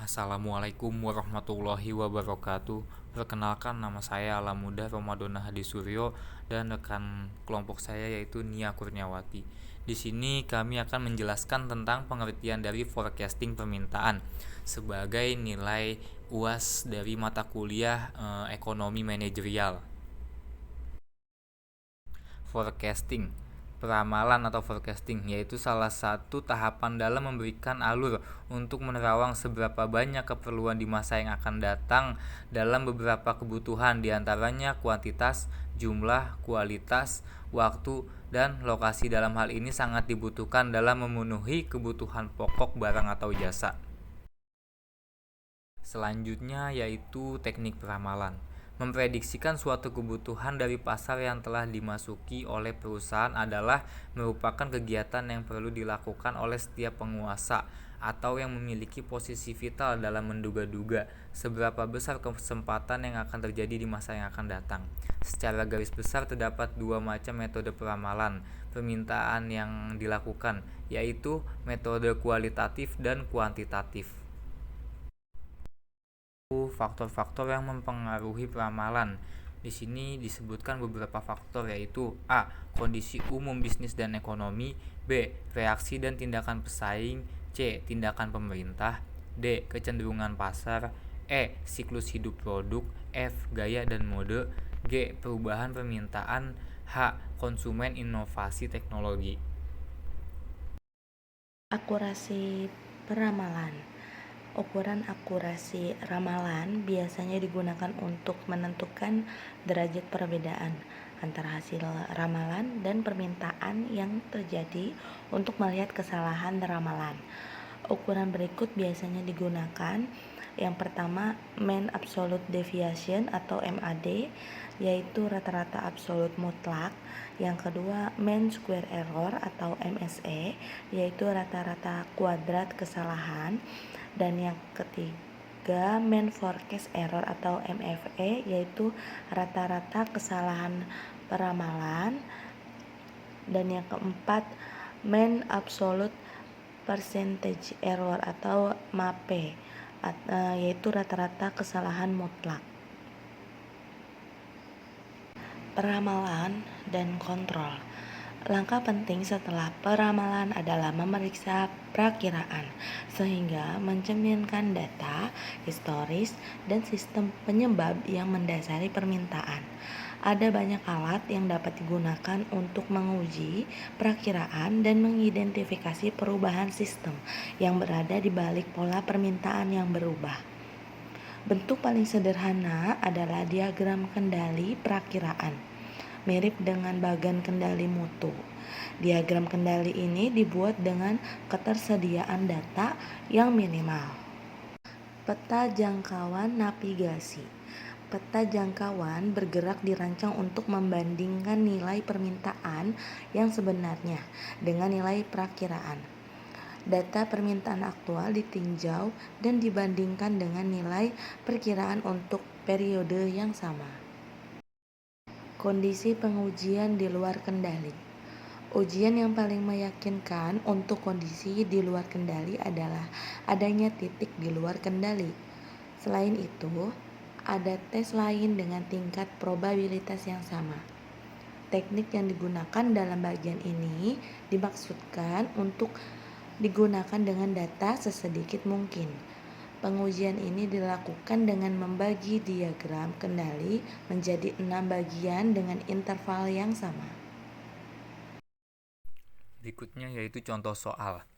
Assalamualaikum warahmatullahi wabarakatuh. Perkenalkan, nama saya Alamudah Romadona Hadi Suryo dan rekan kelompok saya yaitu Nia Kurniawati. Di sini kami akan menjelaskan tentang pengertian dari forecasting permintaan sebagai nilai UAS dari mata kuliah ekonomi manajerial. Forecasting, peramalan atau forecasting, yaitu salah satu tahapan dalam memberikan alur untuk menerawang seberapa banyak keperluan di masa yang akan datang dalam beberapa kebutuhan, diantaranya kuantitas, jumlah, kualitas, waktu, dan lokasi. Dalam hal ini sangat dibutuhkan dalam memenuhi kebutuhan pokok barang atau jasa. Selanjutnya yaitu teknik peramalan. Memprediksikan suatu kebutuhan dari pasar yang telah dimasuki oleh perusahaan adalah merupakan kegiatan yang perlu dilakukan oleh setiap penguasa atau yang memiliki posisi vital dalam menduga-duga seberapa besar kesempatan yang akan terjadi di masa yang akan datang. Secara garis besar terdapat dua macam metode peramalan permintaan yang dilakukan, yaitu metode kualitatif dan kuantitatif. Faktor-faktor yang mempengaruhi peramalan. Di sini disebutkan beberapa faktor, yaitu A. Kondisi umum bisnis dan ekonomi. B. Reaksi dan tindakan pesaing. C. Tindakan pemerintah. D. Kecenderungan pasar. E. Siklus hidup produk. F. Gaya dan mode. G. Perubahan permintaan. H. Konsumen inovasi teknologi. Akurasi peramalan. Ukuran akurasi ramalan biasanya digunakan untuk menentukan derajat perbedaan antara hasil ramalan dan permintaan yang terjadi untuk melihat kesalahan ramalan. Ukuran berikut biasanya digunakan. Yang pertama, mean absolute deviation atau MAD, yaitu rata-rata absolut mutlak. Yang kedua, mean square error atau MSE, yaitu rata-rata kuadrat kesalahan. Dan yang ketiga, mean forecast error atau MFE, yaitu rata-rata kesalahan peramalan. Dan yang keempat, mean absolute percentage error atau MAPE, yaitu rata-rata kesalahan mutlak. Peramalan dan kontrol. Langkah penting setelah peramalan adalah memeriksa perakiraan, sehingga mencerminkan data, historis, dan sistem penyebab yang mendasari permintaan. Ada banyak alat yang dapat digunakan untuk menguji perakiraan dan mengidentifikasi perubahan sistem yang berada di balik pola permintaan yang berubah. Bentuk paling sederhana adalah diagram kendali perakiraan, mirip dengan bagan kendali mutu. Diagram kendali ini dibuat dengan ketersediaan data yang minimal. Peta jangkauan navigasi. Peta jangkauan bergerak dirancang untuk membandingkan nilai permintaan yang sebenarnya dengan nilai perakiraan. Data permintaan aktual ditinjau dan dibandingkan dengan nilai perkiraan untuk periode yang sama. Kondisi pengujian di luar kendali. Ujian yang paling meyakinkan untuk kondisi di luar kendali adalah adanya titik di luar kendali. Selain itu, ada tes lain dengan tingkat probabilitas yang sama. Teknik yang digunakan dalam bagian ini dimaksudkan untuk digunakan dengan data sesedikit mungkin. Pengujian ini dilakukan dengan membagi diagram kendali menjadi 6 bagian dengan interval yang sama. Berikutnya yaitu contoh soal.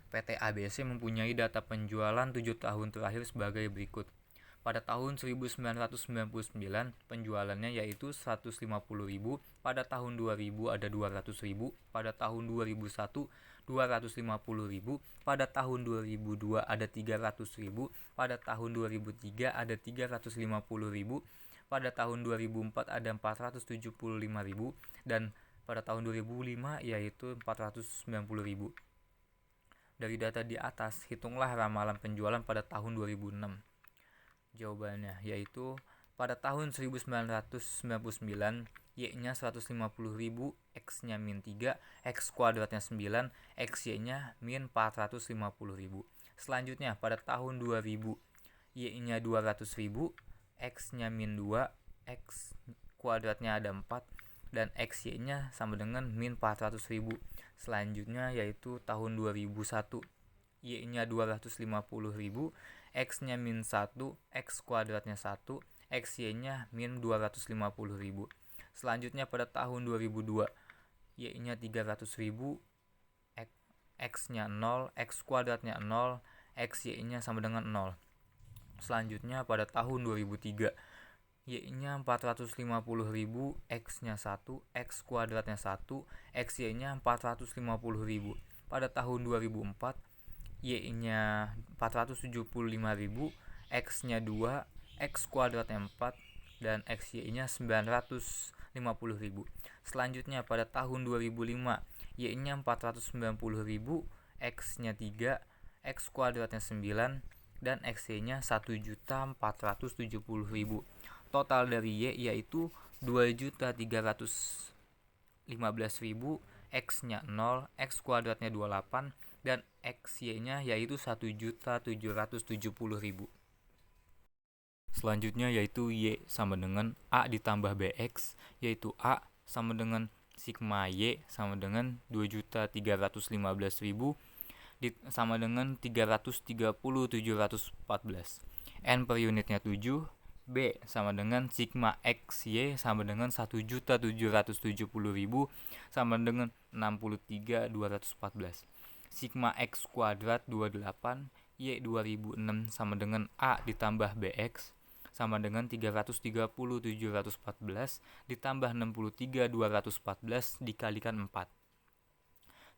PT ABC mempunyai data penjualan 7 tahun terakhir sebagai berikut. Pada tahun 1999 penjualannya yaitu 150.000, pada tahun 2000 ada 200.000, pada tahun 2001 250.000, pada tahun 2002 ada 300.000, pada tahun 2003 ada 350.000, pada tahun 2004 ada 475.000, dan pada tahun 2005 yaitu 490.000. Dari data di atas, hitunglah ramalan penjualan pada tahun 2006. Jawabannya yaitu pada tahun 1999 Y-nya 150.000, X-nya min 3, X kuadratnya 9, XY-nya min 450.000. Selanjutnya pada tahun 2000 Y-nya 200.000, X-nya min 2, X kuadratnya ada 4, dan XY-nya sama dengan min 400.000. Selanjutnya yaitu tahun 2001 Y-nya 250.000, X-nya min 1, X kuadratnya 1, XY-nya min 250.000. Selanjutnya pada tahun 2002 Y-nya 300.000, X-nya 0, X kuadratnya 0, XY-nya sama dengan 0. Selanjutnya pada tahun 2003 Y-nya 450.000, X-nya 1, X kuadratnya 1, XY-nya 450.000. Pada tahun 2004 Y-nya 475.000, X-nya 2, X kuadratnya 4, dan XY-nya 950.000. Selanjutnya pada tahun 2005 Y-nya 490.000, X-nya 3, X kuadratnya 9, dan XY-nya 1.470.000. Total dari Y yaitu 2.315.000, X-nya 0, X kuadratnya 28, dan XY-nya yaitu 1.770.000. Selanjutnya yaitu Y sama dengan A ditambah BX, yaitu A sama dengan sigma Y sama dengan 2.315.000 sama dengan 330.714. N per unitnya 7. B sama dengan sigma XY sama dengan 1.770.000 sama dengan 63.214. Sigma X kuadrat 28, Y 2006 sama dengan A ditambah BX sama dengan 330.714 ditambah 63.214 dikalikan 4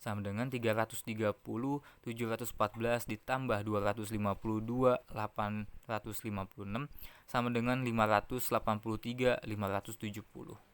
sama dengan 330.714 ditambah 252.856 sama dengan 583.570.